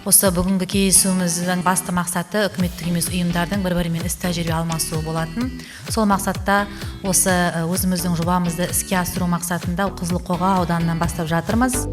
Осы бүгінгі кездесуіміздің басты мақсаты үкіметтік емес ұйымдардың бір-бірімен іс-тәжірибе алмасуы болатын. Сол мақсатта осы өзіміздің жобамызды іске асыру мақсатында Қызылқоға ауданынан бастап жатырмыз.